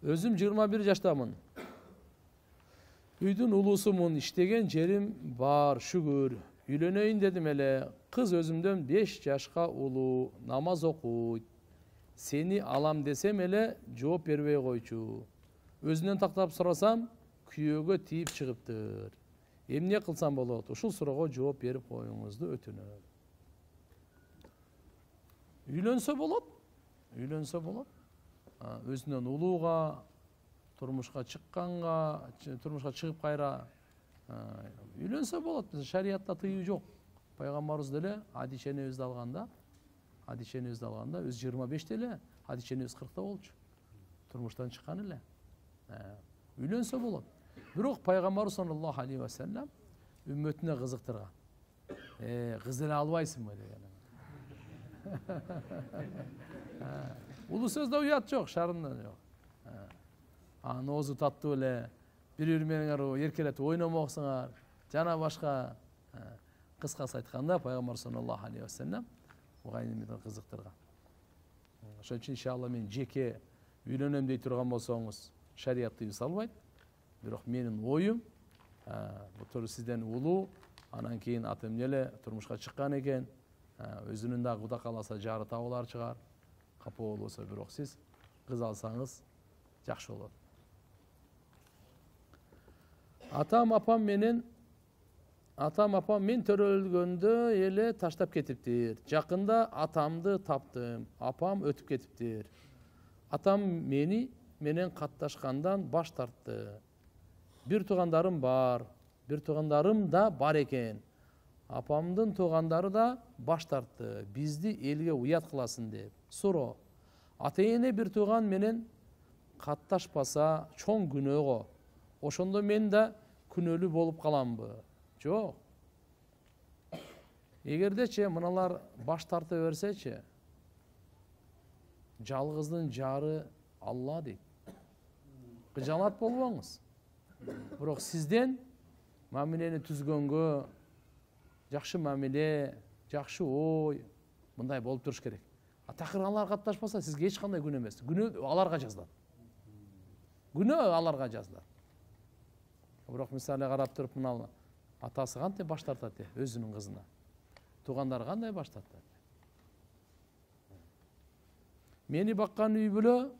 Өзüm 21 жаштамын. Үйдүн улуусумун, иштеген жерим бар, шүгүр. Үйлөнөйүн дедим эле, кыз өзүмдөн 5 жашка улуу, намаз окуйт. Сени алам десем эле жооп бербей койчу. Өзүнөн тактап сурасам, күйөөгө тийип чыгыптыр. Эмне кылсам болот? Ушул суроого жооп берип коюңузду өтүнөм. Үйлөнсө болот. Үйлөнсө болот. Өзүнөн улууга, турмушка чыкканга, турмушка чыгып кайра үйлөнсө болот. Шариятта тыюу жок. Пайгамбарыбыз деле Адиш энебизди алганда, өз 25-те эле, Адиш энебиз 40-та болчу. Турмуштан чыккан эле. Үйлөнсө болот. Бирок пайгамбарыбыз саллаллаху алейхи ва саллям үммөтүнө кызыктырган. Кыз эле албайсыңбы деген. Улуу сөздө уят жок, шарында жок. Ноозу таттуу эле, бири-бири менен эркелетип ойномоксуңар, жана башка. Кыскасы айтканда пайгамбар саллаллаху алейхи ва саллям мугайнымды кызыктырган. Ошон үчүн иншалла мен жеке үйлөнөм дей турган болсоңуз, шарият тыюу салбайт. Бирок менин оюм, бул сизден улуу, анан кийин аты эмне эле турмушка чыккан экен, өзүнүн да Кудай кааласа жары табылар чыгар. Капа болбосо, бирок сиз кыз алсаңыз жакшы болот. Атам апам мен төрөлгөндө эле таштап кетиптир. Жакында атамды таптым, апам өтүп кетиптир. Атам менен катташкандан баш тартты. Бир туугандарым да бар экен. Апамдын туугандары да баш тартты. Бизди элге уят кыласың деп. Суроо. Ата-эне бир тууган менен катташпаса чоң күнөөгө. Ошондо мен да күнөөлүү болуп каламбы? Жок. Эгердечи мыналар баш тарта берсечи, жалгыздын жары Алла дейт. Кыжалат болбоңуз. Бирок сизден мамилени түзгөнгө, жакшы мамиле, жакшы ой, мындай болуп туруш керек. Такыр алар катташпаса сизге эч кандай күнөө эмес. Күнөө аларга жазылат. Бирок мисалы карап туруп мына атасы кантип баш тартат өзүнүн кызына. Туугандары кандай баш тартат. Мени баккан үй бүлө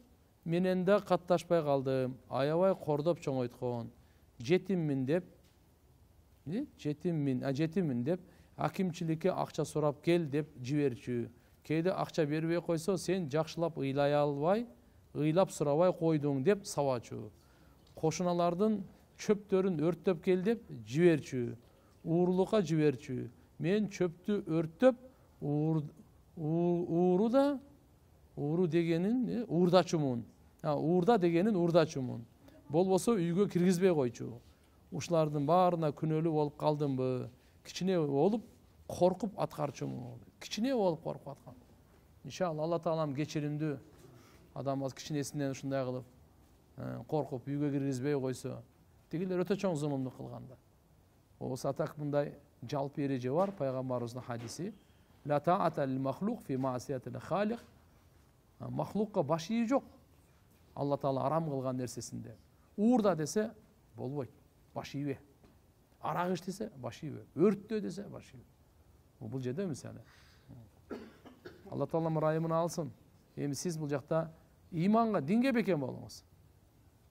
менен да катташпай калдым. Аябай кордоп чоңойткон. Жетиммин деп акимчиликке акча сурап кел деп жиберчү. Кээде акча бербей койсо, сен жакшылап ыйлай албай, ыйлап сурабай койдуң деп сабачу. Кошуналардын чөптөрүн өрттөп кел деп жиберчү. Уурулукка жиберчү. Мен чөптү өрттөп, ууру дегенин уурдачумун. Уурда дегенин уурдачумун. Болбосо үйгө киргизбей койчу. Ушулардын баарына күнөөлүү болуп калдымбы? Кичине болуп коркуп аткарчумун. Иншалла Алла Таалам кечиримдүү. Адам аз кичинесинен ушундай кылып коркуп үйгө киргизбей койсо, тигилер өтө чоң зулумдук кылганда. Болбосо атак мындай жалпы эреже бар, пайгамбарыбыздын хадиси. Ла таата лил махлук фи маасиятил халик. Махлукка баш ийүү жок. Алла Таала арам кылган нерсесинде. Уурда десе болбойт, баш ийбе. Арак иштесе баш ийбе. Өрттө десе баш ийбе. Бул жерде мисалы. Алла Таала ырайымын алсын. Эми сиз бул жакта иманга, динге бекен болуңуз.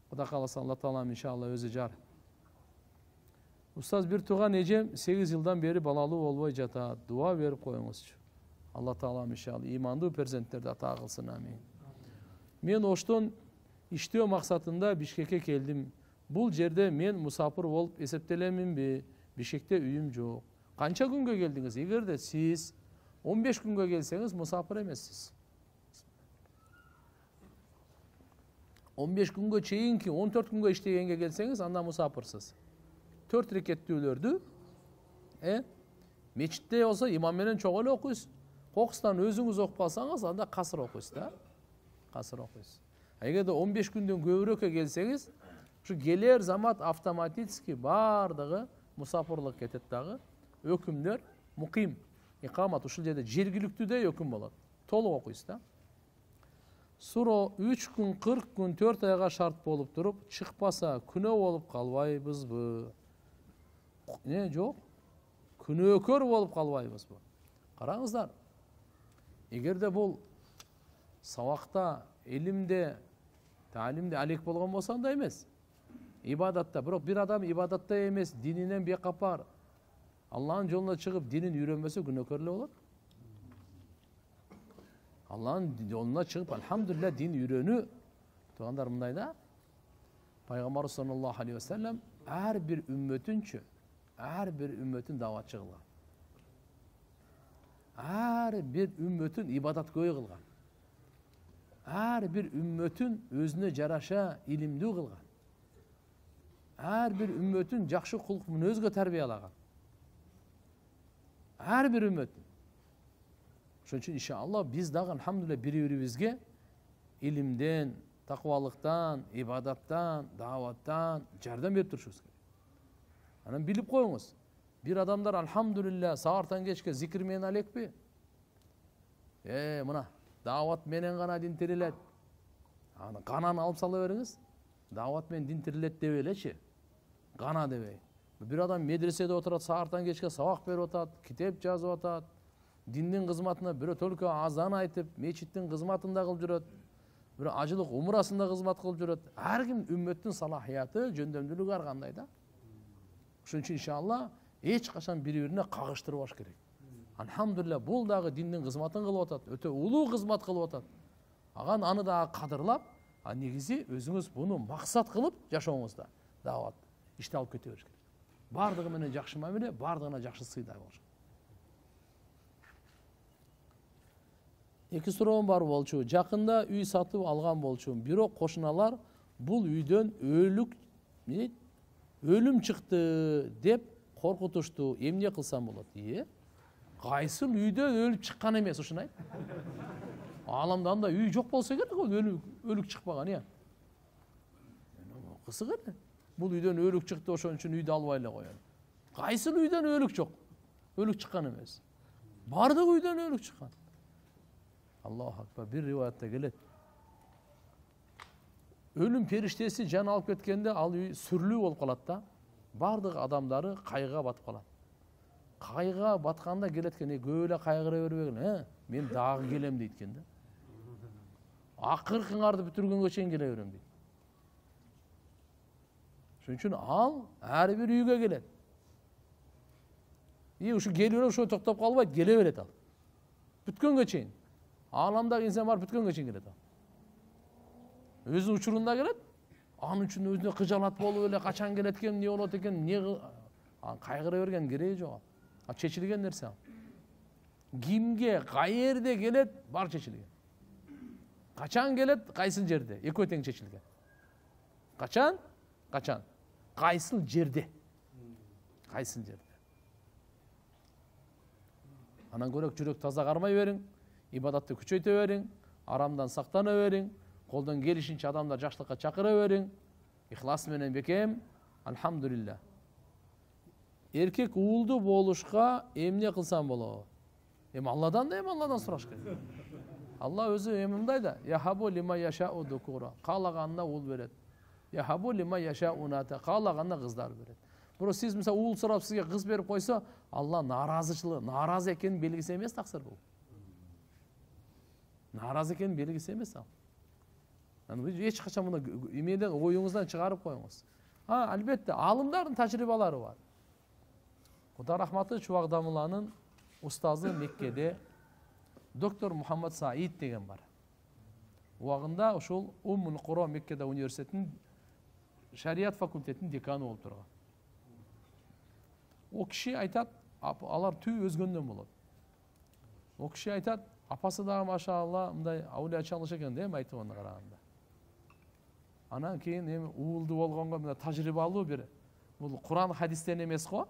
Кудай кааласа Алла Таалам иншалла өзү жар. Устаз, бир тууган эжем 8 жылдан бери балалуу болбой жатат. Дуа берип коюңузчу. Алла Таалам иншалла имандуу перзенттерди ата кылсын, амин. Мен Оштон иштөө максатында Бишкекке келдим. Бул жерде мен мусапыр болуп эсептелеминби? Бишкекте үйүм жок. Канча күнгө келдиңиз? Эгерде сиз 15 күнгө келсеңиз мусапыр эмессиз. 15 күнгө чейинки 14 күнгө иштегенге келсеңиз, анда мусапырсыз. 4 рекеттүүлөрдү мечитте болсо имам менен чогуу эле окуйсуз. Кокустан өзүңүз окуп калсаңыз, анда касыр окуйсуз да. Эгерде 15 күндөн көбүрөөккө келсеңиз, ушу келер замат автоматически бардыгы мусапырлык кетет дагы. Өкүмдөр муким, икамат ушул жерде жергиликтүүдөй өкүм болот. Толук окуйсуз да. суроо 3 күн 40 күн 4 айга шарт болуп туруп чыкпаса күнөө болуп калбайбызбы? Жок. Күнөөкөр болуп калбайбызбы? Караңыздар. Эгерде бул сабакта, илимде, талимде алек болгон болсо андай эмес. Ибадатта, бирок бир адам ибадатта эмес, дининен бекапар, Аллахын жолуна чыгып динин үйрөнбөсө күнөөкөр эле болот. Аллахын жолуна чыгып, алхамдулилля, дин үйрөнүү. Тугандар мындай да. Пайгамбар саллаллаху алейхи ва саллям ар бир үммөтүн даватчы кылган. Ар бир үммөтүн ибадаткөй кылган. Ар бир үммөтүн өзүнө жараша илимдүү кылган. Ар бир үммөтүн жакшы кулк мүнөзгө тарбиялаган. Ар бир үммөтүн. Ошон үчүн иншалла биз дагы алхамдулилля бири-бирибизге илимден, такыбалыктан, ибадаттан, даваттан жардам берип турушубуз керек. Анан билип коюңуз. Бир адамдар алхамдулилля саартан кечке зикир менен алекпи? Мына дават менен гана дин тирилет. Кананы алып сала бериңиз. Дават менен дин тирилет деп элечи. Гана дебей. Бир адам медреседе отурат, саартан кечке сабак берип атат, китеп жазып атат. Диндин кызматына бирөө только азан айтып, мечиттин кызматында кылып жүрөт. Бирөө ажылык умрасында кызмат кылып жүрөт. Ар ким үммөттүн салахияты, жөндөмдүүлүгү ар кандай да. Ошон үчүн иншалла эч качан бири-бирине кагыштырбаш керек. Алхамдулилля, бул дагы диндин кызматын кылып атат, өтө улуу кызмат кылып атат. Аны дагы кадырлап, негизи өзүңүз буну максат кылып жашооңузда дават ишти алып кете бериш керек. Бардыгы менен жакшы мамиле, бардыгына жакшы сыйдай болуш. Эки суроом бар болчу. Жакында үй сатып алган болчумун. Бирок кошуналар бул үйдөн өлүм чыкты деп коркутушту. Эмне кылсам болот? Кайсыл үйдө өлүп чыккан эмес ушунай? Ааламда андай үй жок болсо керек, өлүк чыкпаган, Кызык эле. Бул үйдөн өлүк чыкты, ошон үчүн үйдү албай эле коелу. Кайсыл үйдөн өлүк жок? Өлүк чыккан эмес. Бардык үйдөн өлүк чыккан. Аллаху акбар. Бир риваятта келет. Өлүм периштеси жан алып кеткенде ал үй сүрлүү болуп калат да. Бардык адамдары кайгыга батып калат. Кайгыга батканда келет экен, көп эле кайгыра бербегин, мен дагы келем дейт экен да. Акыркыңарды бүтүргөнгө чейин келе берем дейт. Ошон үчүн ал ар бир үйгө келет. Ушу келип берип ошо токтоп калбайт, келе берет ал. Бүткөнгө чейин. Ааламдагы инсан бар бүткөнгө чейин келет ал. Өзү учурунда келет. Анын үчүн өзүнө кыжалат болуп эле качан келет экен, эмне болот экен, кайгыра берген кереги жок. Ал чечилген нерсе ал. Кимге, каерде келет, бар чечилген. Качан келет, кайсыл жерде, экөө тең чечилген. Качан? Кайсыл жерде. Анан көрөк жүрөк таза кармай бериң, ибадатты күчөйтө бериң, арамдан сактана бериң, колдон келишинче адамдар жакшылыкка чакыра бериң, ихлас менен бекем, алхамдулилля. Эркек уулду болушка эмне кылсам болот? Алладан сураш керек. Алла өзү мындай да, яхабу лима яшау дукура, каалаганына уул берет. Яхабу лима яшау уната, каалаганына кыздар берет. Бирок сиз мисалы уул сурап сизге кыз берип койсо, Алла нааразы экенин белгиси эмес таксыр бул. Нааразы экенин белгиси эмес ал. Эч качан муну эмеден оюңуздан чыгарып коюңуз. Албетте, алымдардын тажрыйбалары бар. Кудай рахматы Чубак Дамыланын устазы Меккеде доктор Мухаммад Саид деген бар. Убагында ушул Уммул Кура Меккеде университетинин шарият факультетинин деканы болуп турган. О киши айтат, алар түү өзгөндөн болот. О киши айтат, апасы дагы машалла мындай аулиячалык экен да, айтыбына караганда. Анан кийин уулду болгонго мына тажрыйбалуу бир, бул Куран хадистен эмес го,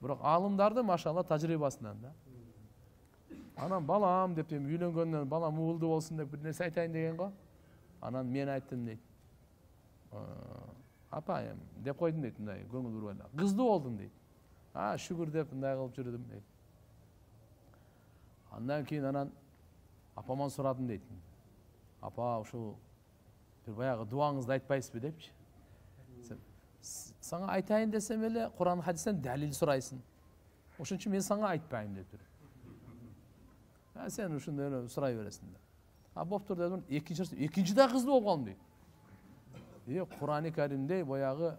бирок алымдарды машалла тажрыйбасынан да. Анан балам деп үйлөнгөндөн балам уулду болсун деп бир нерсе айтайын деген го. Анан мен айттым дейт. Апа деп койдум дейт, мындай көңүл бурбай. Кыздуу болдум дейт. Шүгүр деп мындай кылып жүрдүм дейт. Андан кийин апаман сурадым дейт. апа ушул бир баягы дуаңызды айтпайсызбы депчи. Сага айтайын десем эле Кур'ан хадистен далил сурайсың. Ошон үчүн мен сага айтпайм деп тур. Сен ушундай сурай бересиң да. Болуптур дедим, экинчи да кызды болуп калдым дейт. Кур'ан-ы Каримде баягы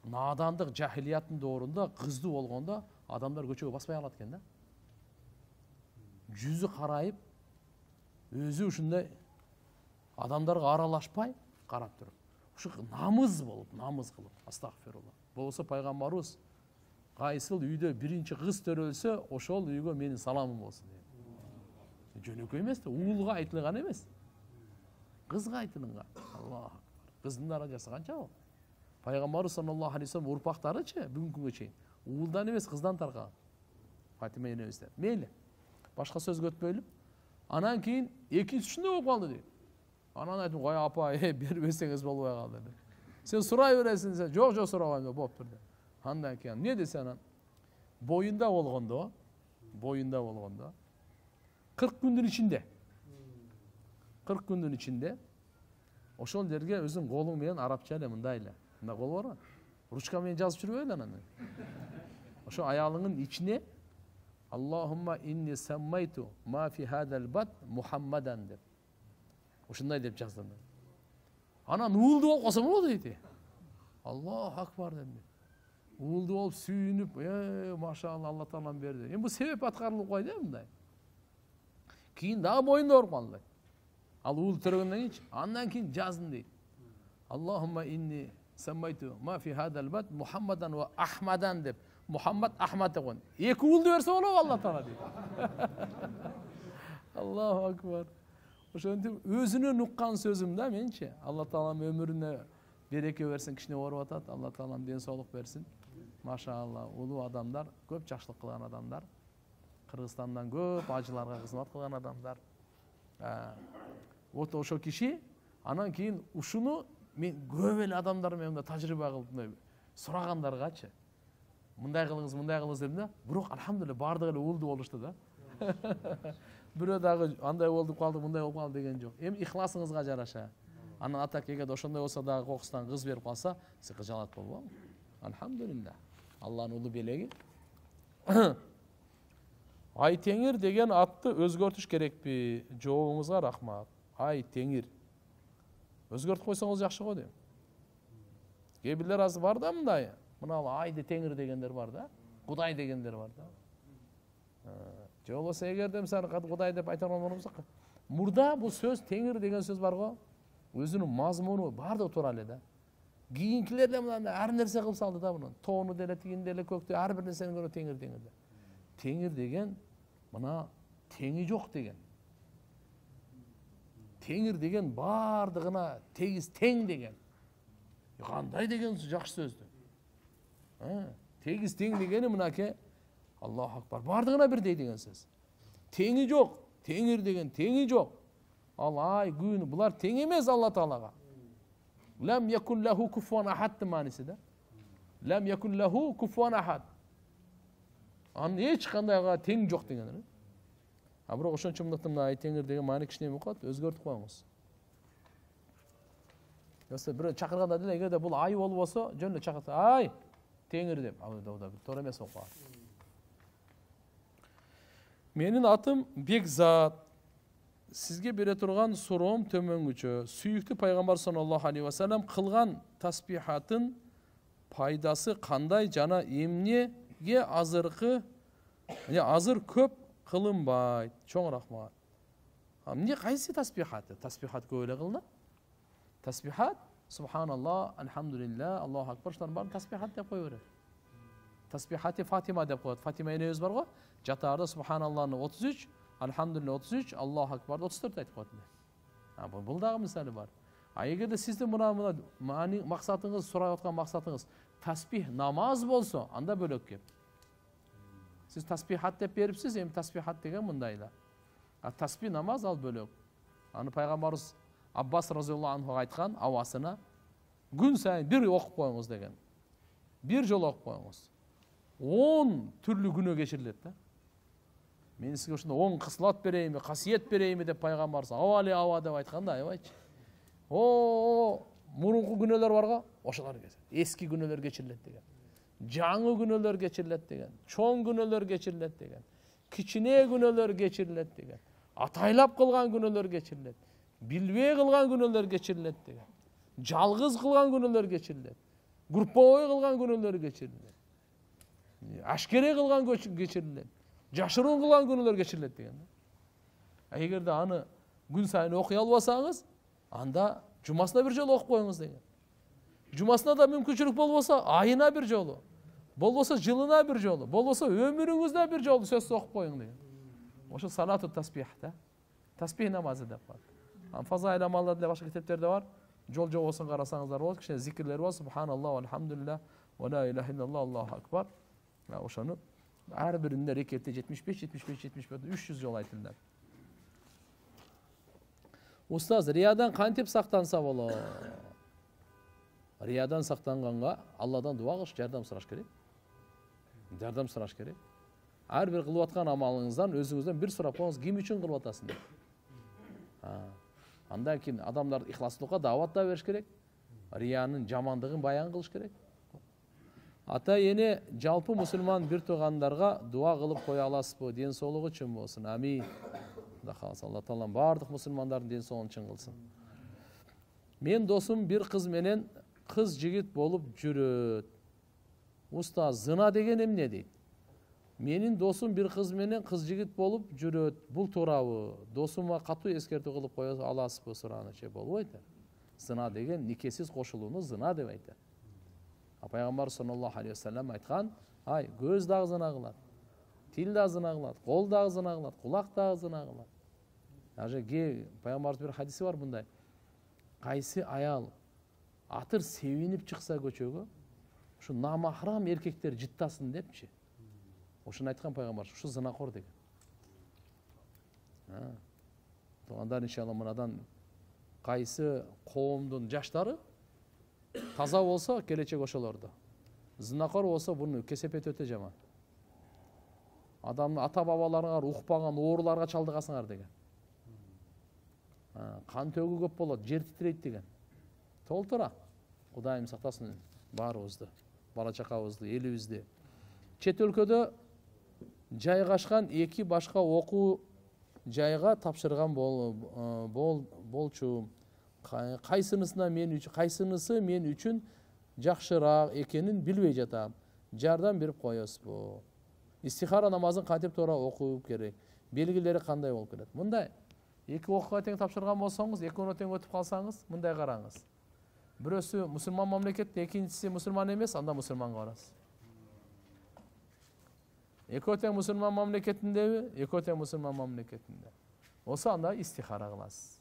надандык, жахилияттын доорунда кызды болгондо адамдар көчөгө баспай калат экен да. Жүзү карайып, өзү ушундай адамдарга аралашпай карап туруп. Ушу намыз болуп, намыз кылып, астагфирулла. Болсо пайгамбарыбыз кайсыл үйдө биринчи кыз төрөлсө, ошол үйгө менин саламым болсун дейт. Жөнөкөй эмес да, уулга айтылган эмес. Кызга айтылган. Аллах. Кыздын даражасы канча бол? Пайгамбарыбыз саллаллаху алейхи вассалам урпактарычы бүгүнкү күнгө чейин уулдан эмес кыздан таркаган. Фатима энебизден. Мейли. Башка сөзгө өтпөйлүп, анан кийин экинчисинде болуп калды дейт. Анан айтым, кой апа, бербесеңиз болбой калды деп. Сен сурай бересиң, сен жок сурабайм деп болуптур деп. Андан кийин эмне десе анан боюнда болгондо 40 күндүн ичинде 40 күндүн ичинде ошол жерге өзүң колуң менен арабча эле мындай кол барбы? Ручка менен жазып жүрбөйлү анан. Ошо аялыңын ичине Аллахумма инни саммайту ма фи хадал бат Мухаммадан деп. Ушундай деп жаздым. Анан уулду болуп калса болот дейт. Аллах акбар дедим. Уулду болуп сүйүнүп, машалла, Алла таалам берди. Эми бул себеп аткарылып койду мындай. Кийин дагы боюнда ооруп калды. Ал уул төрөгөндөн кийинчи, андан кийин жаздым дейт. Аллахумма инни саммайту ма фи хадал бат Мухаммадан ва Ахмадан деп. Мухаммад Ахмад деп койду. Эки уулду берсе болобу Алла таала дейт. Аллаху акбар. Ошентип өзүнөн уккан сөзүм да менчи. Алла таалам өмүрүнө береке берсин, кичине ооруп атат. Алла таалам ден соолук берсин. Машалла, улуу адамдар, көп жакшылык кылган адамдар. Кыргызстандан көп ажыларга кызмат кылган адамдар. Вот ошо киши анан кийин ушуну мен көп эле адамдар менен тажрыйба кылып сурагандаргачы. Мындай кылыңыз дедим да. Бирок алхамдулилла баардыгы эле уулду болушту да. Бирөө дагы андай болуп калды, мындай болуп калды деген жок. Эми ихласыңызга жараша. Анан атак эгерде ошондой болсо дагы кокустан кыз берип калса, сиз кыжалат болбоңуз. Алхамдулилла. Алланын улуу белеги. Ай теңир деген атты өзгөртүш керекпи? Жообуңузга рахмат. Ай теңир. Өзгөртүп койсоңуз жакшы го дейм. Кээ бирлер азыр бар да мындай. Мына айды теңир дегендер бар да. Кудай дегендер бар да. Же болбосо эгерде мисалы Кудай деп айта алган болсок, мурда бул сөз теңир деген сөз бар го. Өзүнүн мазмуну баардыгы туура эле да. Кийинкилер эле мындай ар нерсе кылып салды да муну. Тоону деле, тигинде эле, көктө ар бир нерсени көрө теңир дегенде. Теңир деген мына теңи жок деген. Теңир деген баардыгына тегиз тең деген. Кандай деген жакшы сөздү. Тегиз тең дегени мынаке Аллаху акбар. Баардыгына бирдей деген сөз. Теңи жок. Теңир деген теңи жок. Ал ай, күн булар тең эмес Алла таалага. Лам якун лаху куфуан ахад маниси да. Лам якун лаху куфуан ахад. Анын эч кандайга тең жок деген. Бирок ошончомдуктан мына ай теңир деген маани кичине болот, өзгөртүп коюңуз. Yo'qsa biri chaqirganda деле эгерде бул ай болбосо, жөн эле чакырса, ай теңир деп, ал да туура эмес болуп калат. Менин атым Бекзат. Сизге бере турган суроом төмөнгүчө. Сүйүктүү пайгамбар саллаллаху алейхи ва саллям кылган тасбихатын пайдасы кандай жана эмнеге азыр көп кылынбайт? Чоң рахмат. Эмне кайсы тасбихаты? Тасбихат көп эле кылынат. Тасбихат, субханаллах, алхамдулилlah, Аллаху акбар, шулар баарын тасбихат деп кое берет. Тасбихати Фатима деп коет. Фатима энебиз бар го, жатаарда субханаллахны 33, алхамдулилlah 33, Аллаху акбарды 34 айтып коет. Бул дагы мисалы бар. Эгерде сиздин мына максатыңыз, сурап аткан максатыңыз тасбих намаз болсо, анда бөлөк кеп. Сиз тасбихат деп берипсиз, эми тасбихат деген мындай эле. Тасбих намаз ал бөлөк. Аны пайгамбарыбыз Аббас разияллаху анху айткан авасына күн сайын бир окуп коюңуз деген. Бир жолу окуп коюңуз. 10 түрлүү күнөө кечирилет да. мен сізге ушундай 10 кыслат берейинби, касиет берейинби деп пайгамбарыбыз аба аба деп айтканда, аябайчы. Мурунку күнөөлөр барго, ошолор эски күнөөлөр кечирилет деген. Жаңы күнөөлөр кечирилет деген. Чоң күнөөлөр кечирилет деген. Кичине күнөөлөр кечирилет деген. Атайлап кылган күнөөлөр кечирилет. Билбей кылган күнөөлөр кечирилет деген. Жалгыз кылган күнөөлөр кечирилет. Групповой кылган күнөөлөр кечирилет. Ашкере кылган кечирилет. Жашыруун кылган күнөөлөр кечирилет деген. Эгерде аны күн сайын окуй албасаңыз, анда жумасына бир жолу окуп коюңуз деген. Жумасына да мүмкүнчүлүк болбосо, айына бир жолу, болбосо жылына бир жолу, болбосо өмүрүңүздө бир жолу сөзсүз окуп коюң деген. Ошо салату таспих да. Таспих намазы деп бар. Фазаил амалдар деле башка китептерде бар. Жол жобосун карасаңыздар болот, кичине зикирлер бар. Субханаллах, алхамдулилlah, ва ла илаха иллаллах, аллаху акбар. Ошону ар биринде рекетте 75, 300 жол айтылды. Устаз, риядан кантип сактанса болот? Риядан сактанганга Алладан дуа кылыш, жардам сураш керек. Жардам сураш керек. Ар бир кылып аткан амалыңыздан өзүңүздөн бир сурап коюңуз, ким үчүн кылып атасың деп. Андан кийин адамдар ихластуулукка даават да бериш керек. Риянын жамандыгын баян кылыш керек. Ата эне жалпы мусулман бир туугандарга дуа кылып кое аласызбы? Ден соолугу үчүн болсун. Амин. Кудай кааласа, Алла таалам бардык мусулмандардын ден соолугун чың кылсын. Мен досум бир кыз менен кыз жигит болуп жүрөт. Устаз, зына деген эмне дейт? Менин досум бир кыз менен кыз жигит болуп жүрөт. Бул туурабы? Досума катуу эскертүү кылып кое аласызбы суранычы болбойт. Зына деген никесиз кошулууну зына деп айтат. Пайгамбар саллаллаху алейхи вассалам айткан, көз дагы зына кылат, тил дагы зына кылат, кол дагы зына кылат, кулак дагы зына кылат. Даже пайгамбардын бир хадиси бар мындай. Кайсы аял атыр себинип чыкса көчөгө, ушу намахрам эркектер жыттасын депчи. Ошону айткан пайгамбар, ушу зынакор деген. Туугандар, иншалла мынадан кайсы коомдун жаштары таза болсо, келечек ошолордо. Зынакор болсо, буну кесепети өтө жаман. Адамдын ата бабаларыңар укпаган ооруларга чалдыгасыңар деген. Кан төгүү көп болот, жер титрейт деген. Толтура. Кудайым сактасын баарыбызды, бала чакабызды, элибизди. Чет өлкөдө жайгашкан эки башка окуу жайга тапшырган болчу. Кайсынысы мен үчүн жакшыраак экенин билбей жатам. Жардам берип коесузбу? Истихара намазын кантип туура окуу керек? Белгилери кандай болуп келет? Мындай, эки окууга тең тапшырган болсоңуз, экөөнө тең өтүп калсаңыз, мындай караңыз. Бирөөсү мусулман мамлекетте, экинчиси мусулман эмес, анда мусулманга барасыз. Экөө тең мусулман мамлекетиндеби? Экөө тең мусулман мамлекетинде. Болсо анда истихара кыласыз.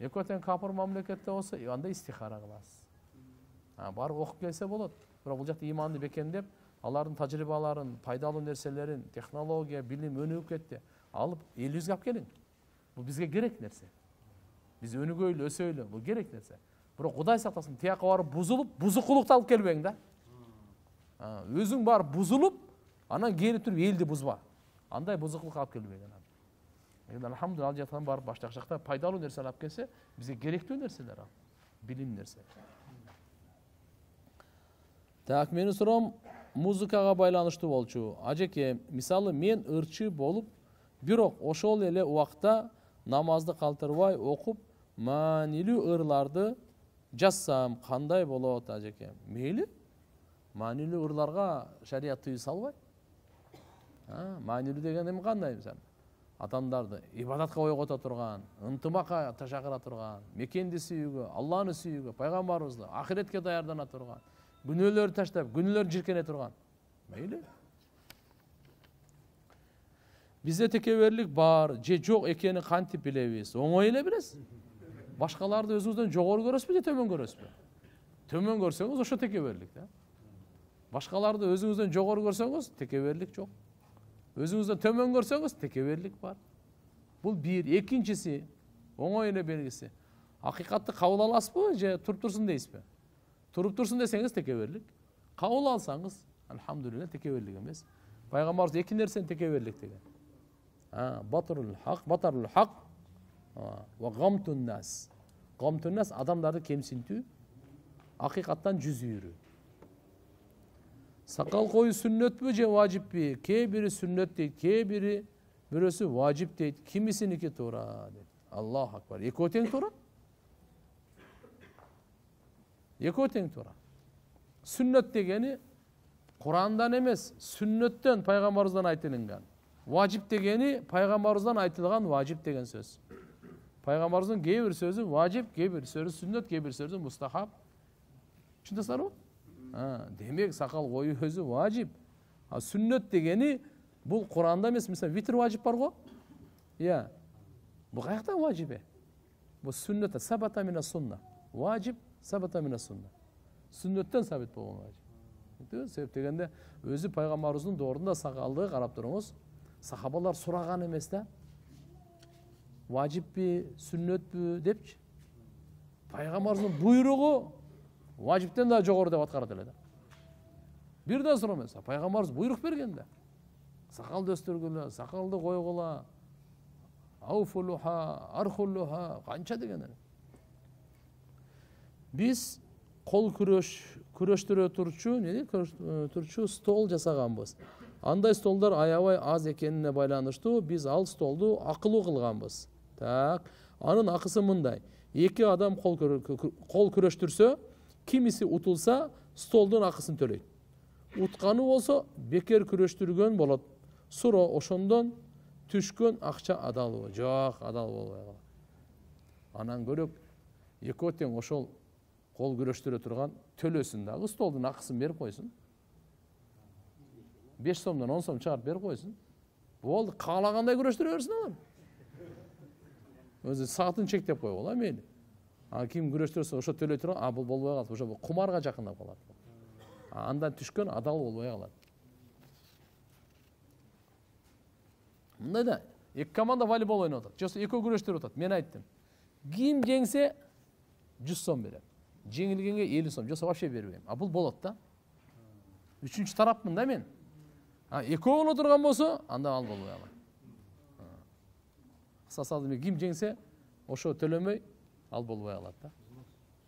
Экөө тең капыр мамлекетте болсо, анда истихара кыласыз. Барып окуп келсе болот. Бирок бул жакта иманды бекемдеп, алардын тажрыйбаларын, пайдалуу нерселерин, технология, билим өнүгүп кетти. Алып элибизге алып келиң. Бул бизге керек нерсе. Биз өнүгөйлү, өсөйлү, бул керек нерсе. Бирок Кудай сактасын, тияка барып бузулуп, бузукулукту алып келбең да. Өзүң барып бузулуп, анан келип туруп элди бузба. Андай бузукулукка алып келбеген. Алхамдулилlah, ал жактан барып башка жакта пайдалуу нерселер алып келсе, бизге керектүү нерселер ал. Билим нерсе. Так, менин суроом музыкага байланыштуу болчу. Ажеке, мисалы мен ырчы болуп, бирок ошол эле убакта намазды калтырбай окуп, маанилүү ырларды жазсам кандай болот, ажеке? Мейли? Маанилүү ырларга шарият тыюу салбайт. Маанилүү деген эми кандай мисалы? Адамдарды ибадатка ойгото турган, ынтымакка чакыра турган, мекенди сүйүүгө, Алланы сүйүүгө, пайгамбарыбызды ахиретке даярдана турган, күнөөлөрдү таштап, күнөөлөр жиркене турган. Мейли? Бизде текеберлик бар, же жок экенин кантип билебиз? Оңой эле билесиз. Башкаларды өзүңүздөн жогору көрөсүзбү же төмөн көрөсүзбү? Төмөн көрсөңүз ошо текеберлик да. Башкаларды өзүңүздөн жогору көрсөңүз текеберлик жок. Өзүңүздөн төмөн көрсөңүз текеберлик бар. Бул бир. Экинчиси, оңой эле белгиси. Акыйкатты кабыл аласызбы же туруп турсун дейсизби? Туруп турсун десеңиз текеберлик. Кабыл алсаңыз, алхамдулилlah, текеберлик эмес. Пайгамбарыбыз эки нерсени текеберлик деген. Батарул хак ва гамтун нас. Гамтун нас адамдарды кемсинтүү, акыйкаттан жүз үйрүү. Сакал коюу сүннөтпү же важиппи? Кээ бири сүннөт дейт, кээ бири бирөөсү важип дейт, кимисиники туура дейт. Аллаху акбар. Экөө тең туура. Экөө тең туура. Сүннөт дегени Курандан эмес, сүннөттөн, пайгамбарыбыздан айтылган. Важип дегени пайгамбарыбыздан айтылган важип деген сөз. Пайгамбарыбыздын кээ бир сөзү важип, кээ бир сөзү сүннөт, кээ бир сөзү мустахаб. Түшүндүңүзбү? Демек сакал коюу өзү важип. Сүннөт дегени бул Куранда эмес, мисалы витр важип бар го? Иә. Бул каяктан важип? Бул сүннөт, сабата мина сунна. Важип, сабата мина сунна. Сүннөттөн сабит болгон важип. Себеп дегенде өзү пайгамбарыбыздын доорунда сакалды карап туруңуз. Сахабалар сураган эмес да. Важиппи, сүннөтпү депчи. Пайгамбарыбыздын буйругу важиптен да жогору деп аткарат эле да. Бирден суроо эмес, пайгамбарыбыз буйрук берген да. Сакалды өстүргүлө, сакалды койгула, ауфулуха, архулуха, канча деген эле. Биз кол күрөштүрө турчу стол жасаганбыз. Андай столдар аябай аз экенине байланыштуу биз ал столду акылуу кылганбыз. Так, анын акысы мындай. Эки адам кол күрөштүрсө, кимиси утулса, столдун акысын төлөйт. Утканы болсо, бекер күрөштүргөн болот. Суроо ошондон түшкөн акча адалбы? Жок, адал болбой калат. Анан көрөк экөө тең ошол кол күрөштүрө турган төлөсүн дагы столдун акысын берип койсун. 5 сомдон 10 сом чыгарып берип койсун. Болду, каалагандай күрөштүрө берсин алар. Өзү саатын чектеп койгула, мейли. Ким күрөштүрсө ошо төлөй турган, бул болбой калат, ошо кумарга жакындап калат. Андан түшкөн адал болбой калат. Мындай да, эки команда волейбол ойноп атат. Жосо экөө күрөштүрүп атат. Мен айттым. Ким жеңсе 100 сом берем. Жеңилгенге 50 сом, жосо вообще бербейм. Бул болот да. Үчүнчү тарапмын да мен. Экөө боло турган болсо, анда ал болбой калат. Кысасы мен ким жеңсе, ошо төлөмөй ал болбой калат да.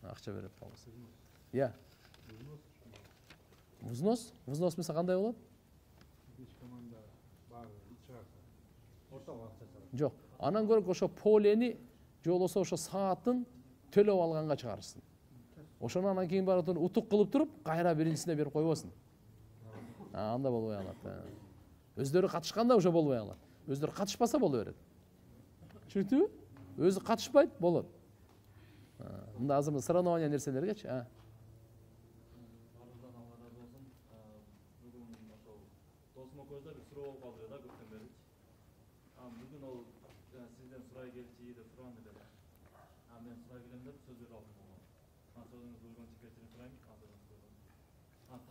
Акча берип калса. Иә. Взнос? Взнос мисалы кандай болот? Жок. Анан көрөк ошо полени же болбосо ошо саатын төлөп алганга чыгарырсың. Ошону анан кийин барып туруп утук кылып туруп, кайра биринчисине берип койбосун. Анда болбой калат. Өздөрү катышканда ошо болбой калат. Өздөрү катышпаса боло берет. Түшүндүңбү? Өзү катышпайт, болот. Мында азыр соревнование нерселергечи,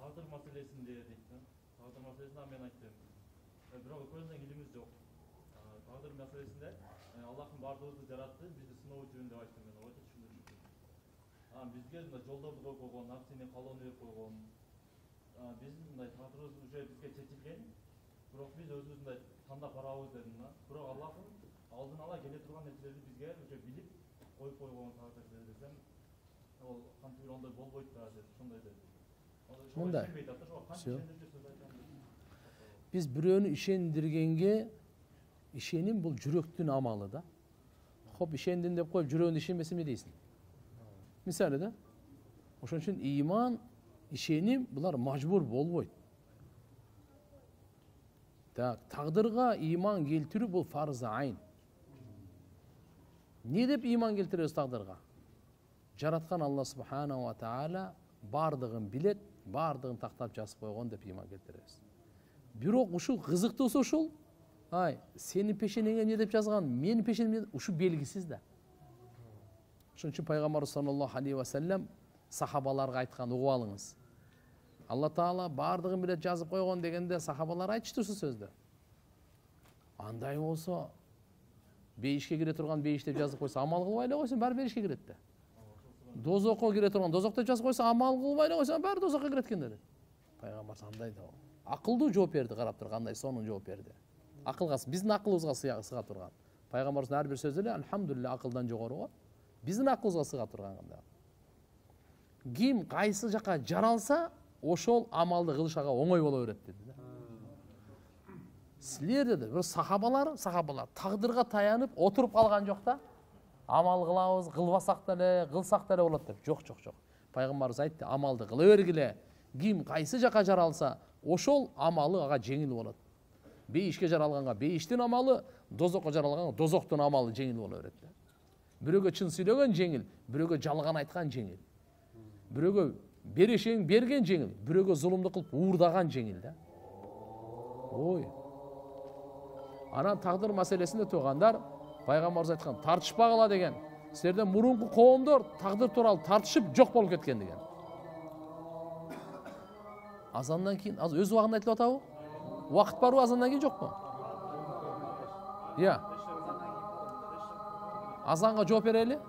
Taqdir masalesinde deydi. Taqdir masalesinde men ayttım. Бирок экөөбүздүн илимиз жок. Тaqdir маселесинде Аллахтын бардыгыбызды жаратты, бизди сыноо үчүн деп айттым мен. Ойду түшүндүрүп. Бизге мындай жолдорду коюп койгон, нерсени калоону берип койгон. Биздин мындай тaqdirыбыз уже бизге чечилген. Бирок биз өзүбүз мындай тандап барабыз дедим да. Бирок Аллахтын алдын ала келе турган нерселерди бизге уже билип коюп койгон тaqdir десем, ол кантип ондай болбойт да деп, ошондой деп. Мындай. Биз бирөөнү ишендиргенге ишеним бул жүрөктүн амалы да. Хоп, ишендим деп коюп жүрөгүндө ишенбесе эмне дейсиң? Мисалы да. Ошон үчүн иман, ишеним булар мажбур болбойт. Так, тагдырга иман келтирүү бул фарз айн. Не деп иман келтиребиз тагдырга? Жараткан Алла субханаху ва таала бардыгын билет, бардыгын тактап жазып койгон деп иман келтиребиз. Бирок ушул кызыктуусу ушул, сенин пешенеңе эмне деп жазган, менин пешенемге ушу белгисиз да. Ошон үчүн пайгамбар саллаллаху алейхи ва саллям сахабаларга айткан, угуп алыңыз. Алла таала бардыгын билет жазып койгон дегенде сахабалар айтышты ушул сөздү. Андай болсо бейишке кире турган бейиш деп жазып койсо, амал кылбай эле койсоң баары бейишке кирет да. Дозокко кире турган дозок деп жазып койсо, амал кылбай эле койсоң баары дозокко кирет экен dedi. Пайгамбар андай да. Акылдуу жооп берди, карап тур, кандай сонун жооп берди. Акылга, биздин акылыбызга сыга турган. Пайгамбарыбыздын ар бир сөзү эле алхамдулилля акылдан жогору го. Биздин акылыбызга сыга турган кандай. Ким кайсы жака жаралса, ошол амалды кылышага оңой боло берет деди. Силер деди, бир сахабалар тагдырга таянып отуруп калган жок да. Амал кылабыз, кылбасак деле, кылсак деле болот деп. Жок. Пайгамбарыбыз айтты, амалды кыла бергиле. Ким кайсы жака жаралса, ошол амалы ага жеңил болот. Бейишке жаралганга бейиштин амалы, дозокко жаралганга дозоктун амалы жеңил боло берет. Бирөөгө чын сүйлөгөн жеңил, бирөөгө жалган айткан жеңил. Бирөөгө берешең берген жеңил, бирөөгө зулумду кылып уурдаган жеңил да. Ой. Анан тагдыр маселесинде туугандар, пайгамбарыбыз айткан, тартышпагыла деген. Силерден мурунку коомдор тагдыр тууралуу тартышып жок болуп кеткен деген. Азандан кийин өз убагында айтылып атабы? Убакыт барбы азандан кийин жокпу? Иә. Азанга жооп берели?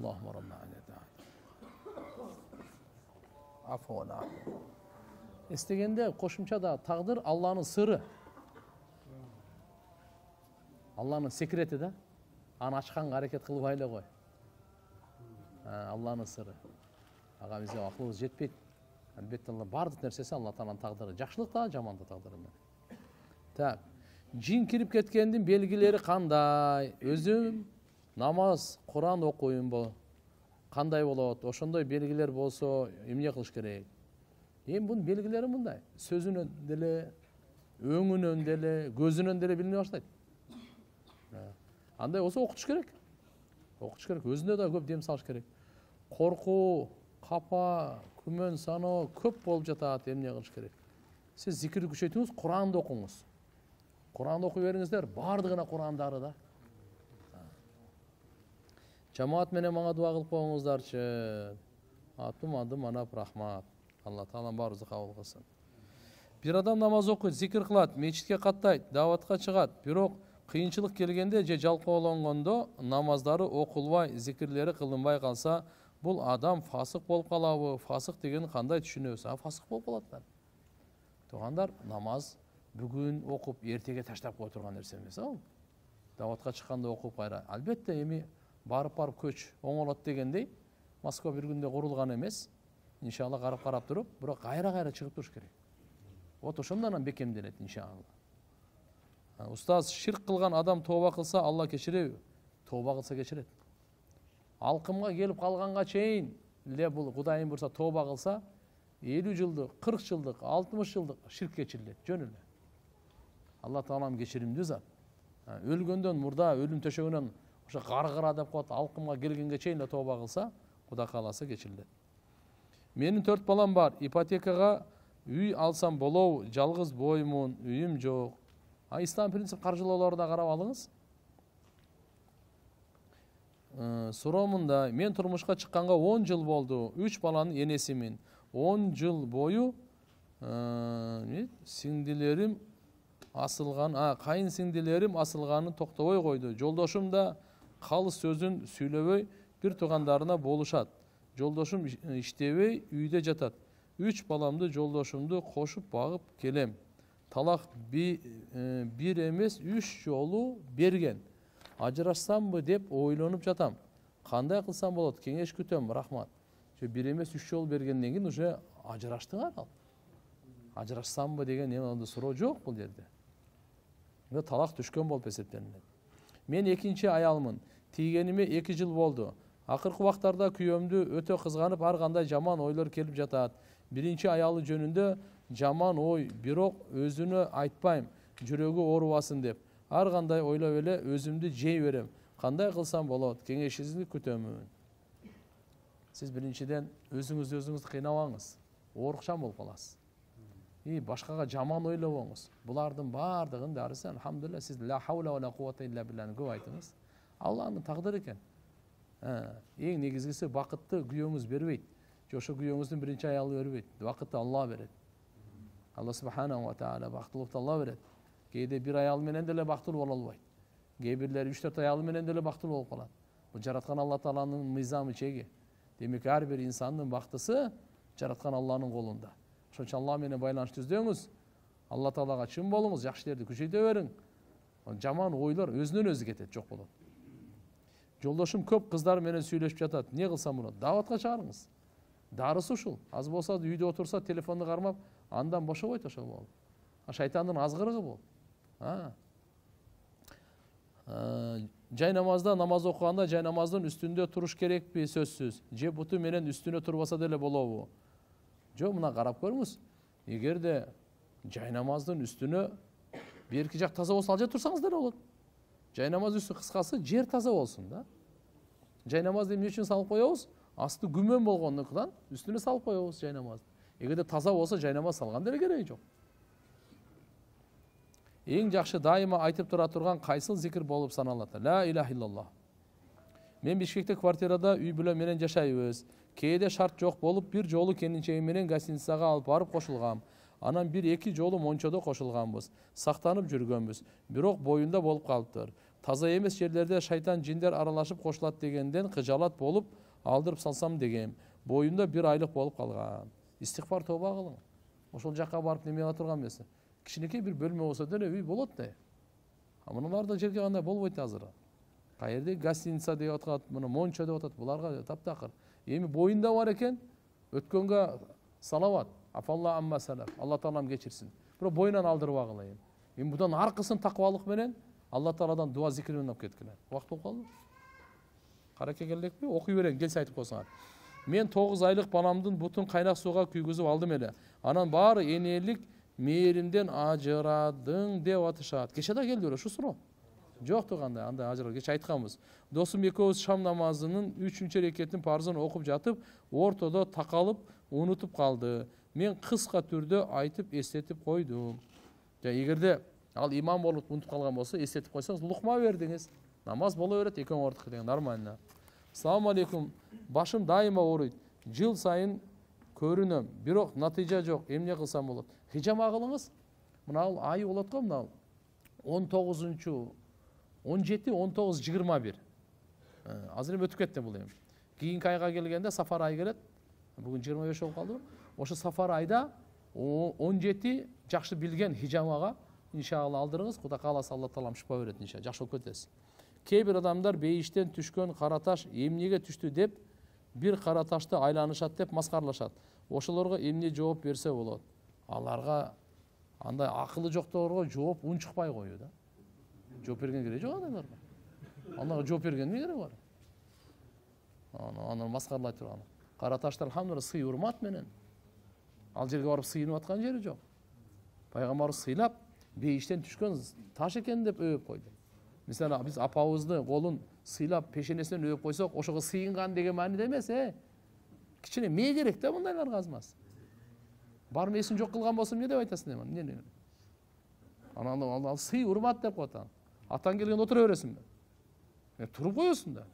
Allahumma rabbana afona. Estегенде кошумчада тагдыр Алланын сыры. Алланын секрети да. Аны ачканга аракет кылбай эле кой. Алланын сыры. Ага бизге акылыбыз жетпейт. Албетте Алла бардык нерсеси Алла тааланын тагдыры. Жакшылык да, жаман да тагдыры менен. Так. Жин кирип кеткендин белгилери кандай? Өзүм намаз, Куран окуймбу? Кандай болот? Ошондой белгилер болсо эмне кылыш керек? Эми бунун белгилери мындай. Сөзүнөн деле, өңүнөн деле, көзүнөн деле билине баштайт. Андай болсо окутуш керек. Окутуш керек. Өзүнө да көп дем салыш керек. Коркуу, капа, күмөн саноо көп болуп жатат, эмне кылыш керек? Сиз зикирди күчөйтүңүз, Куранды окуңуз. Куранды окуй бериңиздер, бардыгына Курандары да. Жамаат менен мага дуа кылып коюңуздарчы. Атым Манап рахмат. Алла таалам баарыбызды кабыл кылсын. Бир адам намаз окуйт, зикир кылат, мечитке каттайт, даватка чыгат, бирок кыйынчылык келгенде же жалкоолонгондо намаздары окулбай, зикирлери кылынбай калса, бул адам фасык болуп калабы? Фасык деген кандай түшүнөбүз? Фасык болуп калат да. Туугандар, намаз бүгүн окуп, эртеге таштап кое турган нерсе эмес ал. Даватка чыкканда окуп кайра. Албетте эми барып көч оңолот дегендей, Москва бир күндө курулган эмес. Иншалла карап туруп, бирок кайра чыгып туруш керек. Вот ошондон бекемделет иншалла. Устаз, ширк кылган адам тооба кылса, Алла кечиреби? Тооба кылса кечирет. Алкымга келип калганга чейин эле бул Кудайым бурса тооба кылса, 50 жылдык, 40 жылдык, 60 жылдык ширк кечирилет, жөн эле. Алла таалам кечиримдүү зат. Өлгөндөн мурда өлүм төшөгүнөн ошо гаргыра деп коет, алкымга келгенге чейин эле тооба кылса, Кудай кааласа кечирилет. Менин 4 балам бар. Ипотекага үй алсам болобу? Жалгыз боймун, үйүм жок. Ислам принцип каржылоолоруна карап алыңыз. Суроо мындай: мен турмушка чыкканга 10 жыл болду. 3 баланын энесимин. 10 жыл бою сиңдилерим асылган, кайын сиңдилерим асылганын токтобой койду. Жолдошум да калыс сөзүн сүйлөбөй бир туугандарына болушат. Жолдошум иштебей үйдө жатат. 3 баламды жолдошумду кошуп багып келем. Талак бир эмес 3 жолу берген. Ажырашсамбы деп ойлонуп жатам. Кандай кылсам болот? Кеңеш күтөм. Рахмат. Бир эмес 3 жол бергенден кийин уже ажыраштыңар ал. Ажырашсамбы деген эми суроо жок бул жерде. Талак түшкөн болуп эсептелинет. Мен экинчи аялмын. Тийгениме 2 жыл болду. Акыркы убактарда күйөөмдү өтө кызганып, ар кандай жаман ойлор келип жатат. Биринчи аялы жөнүндө жаман ой, бирок өзүнө айтпайм, жүрөгү оорубасын деп. Ар кандай ойлоп эле өзүмдү жей берем. Кандай кылсам болот? Кеңешиңизди күтөмүн. Сиз биринчиден өзүңүздү кыйнабаңыз. Оорукчан болуп каласыз. Башкага жаман ойлобоңуз. Булардын баардыгын дарысы алхамдулилlah сиз ла хаула ва ла куввата илля биллахны көп айтыңыз. Алланын тагдыры экен. Эң негизгиси бакытты күйөөңүз бербейт. Ошо күйөөңүздүн биринчи аялы бербейт. Бакытты Алла берет. Алла субханаху ва тааля бактылыкты Алла берет. Кээде бир аял менен деле бактылуу боло албайт. Кээ бирлери 3-4 аялы менен деле бактылуу болуп калат. Бул жараткан Алла тааланын мыйзамы чеги. Демек ар бир инсандын бактысы жараткан Алланын колунда. Ошон үчүн Алла менен байланыш түздөөңүз. Алла таалага чын болуңуз, жакшы иштерди күчөйтө бериң. Жаман ойлор өзүнөн өзү кетет, жок болот. Жолдошум көп кыздар менен сүйлөшүп жатат. Не кылсам болот? Дааватка чыгарыңыз. Дарысы ушул. Аз болсо үйдө отурса, телефонду кармап, андан бошобойт ошол болуп. Шайтандын азгырыгы бул. Жай намазда намаз окуганда жай намаздын үстүндө туруш керекпи? Сөзсүз. Же буту менен үстүнө турбаса деле болобу? Жок, мына карап көрүңүз. Эгерде жай намаздын үстүнө берки жак таза болсо, ал жерде турсаңыз деле болот. Жай намаз үстү кыскасы жер таза болсун да. Жай намазды эмне үчүн салып коебуз? Асты күмөн болгондуктан үстүнө салып коебуз жай намазды. Эгерде таза болсо жай намаз салган деле кереги жок. Эң жакшы дайыма айтып тура турган кайсыл зикир болуп саналат? Ла илаха иллаллах. Мен Бишкекте квартирада үй бүлө менен жашайбыз. Кээде шарт жок болуп, бир жолу келинчегим менен гостиницага алып барып кошулгам. Анан 1-2 жолу мончодо кошулганбыз. Сактанып жүргөнбүз. Бирок боюнда болуп калыптыр. Таза эмес жерлерде шайтан жиндер аралашып кошулат дегенден кыжалат болуп, алдырып салсам дегем. Боюнда 1 айлык болуп калган. Истигфар тоба кылың. Ошол жакка барып неме кыла турган эмес. Кичинекей бир бөлмө болсо деле үй болот да. Мунуларда жерге кандай болбойт азыр. Каерде гостиница деп атат, муну мончо деп атат. Буларга таптакыр. Эми боюнда бар экен, өткөнгө салават. Афалла амма салaf. Алла таалам кечирсин. Бирок боюнан алдырбагыла эми. Эми будан аркысын таквалык менен Алла тааладан дуа зикирин алып кеткиле. Убакыт болуп калды. Каракка келдикпи? Окуй берейин, келсе айтып койсоңар. Мен 9 айлык баламдын бутун кайнак сууга күйгүзүп алдым эле. Анан баары энелик мээримден ажырадың деп атышат. Кече да келди ушу суроо. Жок тургандай, андай ажыроо кече айтканбыз. Досум экөөбүз шам намазынын 3-чү рекетин парзын окуп жатып, ортодо такалып, унутуп калды. Мен кыска түрдө айтып эстетип койдум. Эгерде ал имам болуп унутуп калган болсо, эстетип койсоңуз, лукма бердиңиз. Намаз боло берет, экөөң ортук деген нормально. Ассаламу алейкум. Башым дайыма ооруйт. Жыл сайын көрүнөм, бирок натыйжа жок. Эмне кылсам болот? Хижама кылыңыз. Мына айы болот го, мына 19-чу 17, 19, 21. Азыр эми өтүп кетти бул эми. Кийинки айга келгенде сафар ай келет. Бүгүн 25 болуп калды. Ошо сафар айда 17 жакшы билген хижамага иншалла алдырыңыз. Кудай кааласа Алла таалам шифа берет иншалла. Жакшы болуп кетесиз. Кээ бир адамдар бейиштен түшкөн кара таш эмнеге түштү деп бир кара ташты айланышат деп маскарлашат. Ошолорго эмне жооп берсе болот? Аларга андай акылы жокторго жооп унчукпай коюу да. Жооп берген кереги жок адамдарга. Аларга жооп берген кереги бар? Аны маскарлай турган. Кара ташты алхамдулилlah сый урмат менен. Ал жерге барып сыйынып аткан жери жок. Пайгамбарыбыз сыйлап, бейиштен түшкөн таш экен деп өөп койду. Мисалы биз апабыздын колун сыйлап пешенесинен өп койсок, ошого сыйынган деген мааниде эмес, кичине мээ керек да мындайларга азмаз. Бар мээсин жок кылган болсом эмне деп айтасың дейм. Эмне? Анан ал сый, урмат деп коет. Атаң келген отура бересиңби? Туруп коесуң да.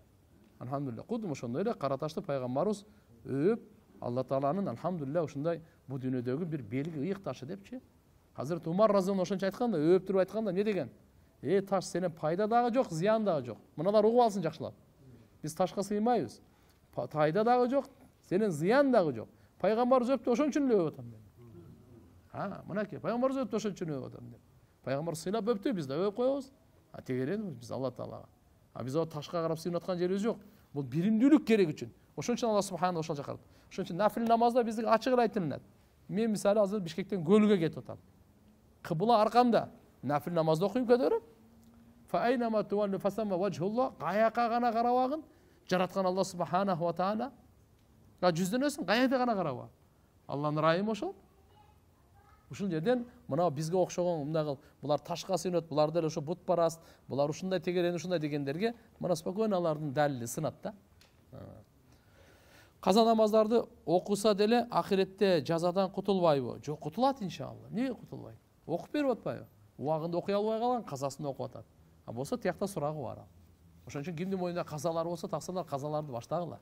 Алхамдулилля. Кудум ошондой эле кара ташты пайгамбарыбыз өп, Алла Тааланын алхамдулилля ушундай бул дүйнөдөгү бир белги, ыйык ташы депчи. Hazreti Umar разияллаху ошончо айтканда, өп туруп айтканда не деген? Таш сенин пайда дагы жок, зыян дагы жок. Мыналар угуп алсын жакшылап. Биз ташка сыймайбыз. Пайда дагы жок, сенин зыян дагы жок. Пайгамбарыбыз өптү, ошон үчүн эле өп атам деп. Мынакей, пайгамбарыбыз өптү, ошон үчүн өп атам деп. Пайгамбар сыйлап өптү, биз да өп коебуз. Тегеренбиз биз Алла Таалага. Биз о ташка карап сыйынып аткан жерибиз жок. Бул биримдүүлүк керек үчүн. Ошон үчүн Алла субханаху ошол чакырды. Ошон үчүн нафил намазда бизге ачык эле айтылат. Мен мисалы азыр Бишкектен Көлгө кетип атам. Кыбла аркамда. Нафил намазды окуйм көтөрүп. Fa aynama tuwallu fasamma wajhullah. Каяка гана карабагын, жараткан Алла субханаху ва таала. Жүздөнөсүң, каяка гана караба. Алланын ырайымы ошол. Ушул жерден мына бизге окшогон мындагы булар ташка сыйынат, булар деле ошо бут параст, булар ушундай тегерен ушундай дегендерге мына спокойно алардын далили сынат да. Каза намаздарды окуса деле ахиретте жазадан кутулбайбы? Жок, кутулат иншалла. Эмнеге кутулбайт? Окуп берип атпайбы? Убагында окуй албай калган, казасын окуп атат. Болсо тиякта сурагы бар. Ошон үчүн кимдин мойнунда казалар болсо, таксалар казаларды баштагыла.